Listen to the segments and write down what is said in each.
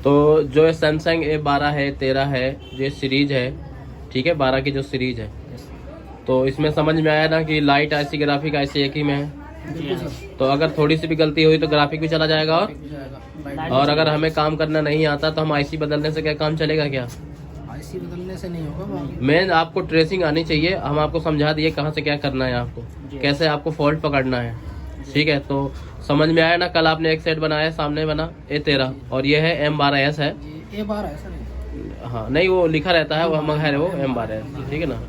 तो जो Samsung A12 है 13 है ये सीरीज है, ठीक है, 12 की जो सीरीज है। तो इसमें समझ में आया ना कि लाइट ऐसी ग्राफिक ऐसी एक ही में है। तो अगर थोड़ी सी भी गलती हुई तो ग्राफिक भी चला जाएगा। और अगर हमें काम करना नहीं आता तो हम आईसी बदलने से क्या काम चलेगा क्या? आईसी बदलने से नहीं होगा। मेन आपको ट्रेसिंग आनी चाहिए। हम आपको समझा दिए कहाँ से क्या करना है, आपको कैसे आपको फॉल्ट पकड़ना है, ठीक है। तो समझ में आया ना। कल आपने एक सेट बनाया, सामने बना A13 और ये है M12S है। A12 ऐसा नहीं, हाँ नहीं, वो लिखा रहता है, वो हम है वो M12S, ठीक है ना।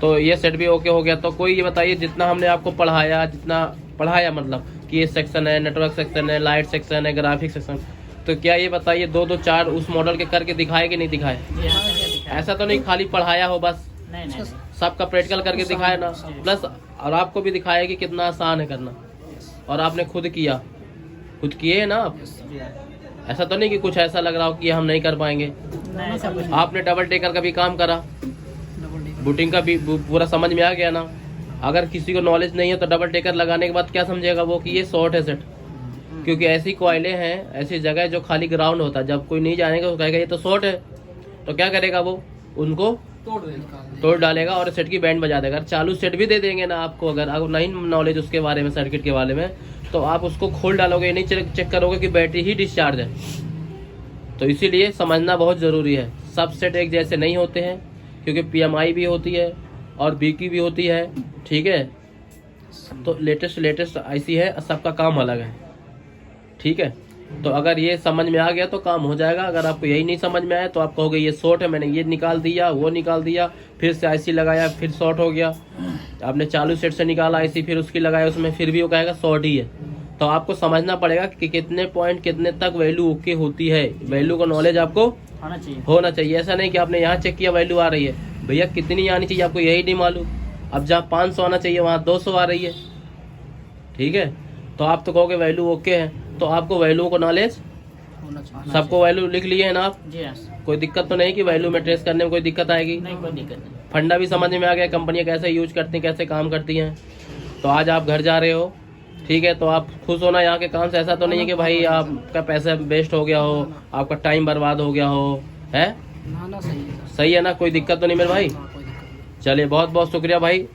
तो ये सेट भी ओके हो गया। तो कोई ये बताइए, जितना हमने आपको पढ़ाया, जितना पढ़ाया मतलब कि ये सेक्शन है, नेटवर्क सेक्शन है, लाइट सेक्शन है, ग्राफिक सेक्शन, तो क्या ये बताइए 2-2 4 उस मॉडल के करके दिखाए कि नहीं दिखाए? ऐसा तो नहीं खाली पढ़ाया हो बस, सबका प्रैक्टिकल करके दिखाया ना, प्लस और आपको भी दिखाया कि कितना आसान है करना। और आपने खुद किया, खुद किए ना आप। ऐसा तो नहीं कि कुछ ऐसा लग रहा हो कि हम नहीं कर पाएंगे। आपने डबल टेकर का भी काम करा, बूटिंग का भी पूरा समझ में आ गया ना। अगर किसी को नॉलेज नहीं है तो डबल टेकर लगाने के बाद क्या समझेगा वो कि ये शॉर्ट है सेट, क्योंकि ऐसी कॉइलें हैं, ऐसी जगह जो खाली ग्राउंड होता है, जब कोई नहीं जानेगा वो कहेगा ये तो शॉर्ट है, तो क्या करेगा वो, उनको तोड़ डालेगा और सेट की बैंड बजा देगा। चालू सेट भी दे देंगे ना आपको, अगर नहीं नॉलेज उसके बारे में, सर्किट के बारे में, तो आप उसको खोल डालोगे, नहीं चेक करोगे कि बैटरी ही डिस्चार्ज है। तो इसीलिए समझना बहुत ज़रूरी है। सब सेट एक जैसे नहीं होते हैं, क्योंकि PMI भी होती है और BQ भी होती है, ठीक है। तो लेटेस्ट IC है, सबका काम अलग है, ठीक है। तो अगर ये समझ में आ गया तो काम हो जाएगा। अगर आपको यही नहीं समझ में आया तो आप कहोगे ये शॉर्ट है, मैंने ये निकाल दिया, वो निकाल दिया, फिर से IC लगाया, फिर शॉर्ट हो गया। आपने चालू सेट से निकाला IC, फिर उसकी लगाया उसमें, फिर भी वो कहेगा शॉर्ट ही है। तो आपको समझना पड़ेगा कि कितने पॉइंट कितने तक वैल्यू ओके होती है। वैल्यू का नॉलेज आपको होना चाहिए। ऐसा नहीं कि आपने यहाँ चेक किया वैल्यू आ रही है, भैया कितनी आनी चाहिए आपको यही नहीं मालूम। अब जहाँ 500 आना चाहिए वहाँ 200 आ रही है, ठीक है। तो आप तो कहोगे वैल्यू ओके है, तो आपको वैल्यू को नॉलेज, सबको वैल्यू लिख लिए है ना आप? कोई दिक्कत तो नहीं कि वैल्यू में ट्रेस करने में कोई दिक्कत आएगी? नहीं, कोई दिक्कत नहीं। फंडा भी समझ में आ गया, कंपनियां कैसे यूज करती हैं, कैसे काम करती हैं। तो आज आप घर जा रहे हो, ठीक है, तो आप खुश होना यहाँ के काम से। ऐसा तो नहीं है कि भाई आपका पैसा वेस्ट हो गया हो, आपका टाइम बर्बाद हो गया हो, है? ना सही है, सही है ना, कोई दिक्कत तो नहीं मेरे भाई? चलिए बहुत बहुत शुक्रिया भाई।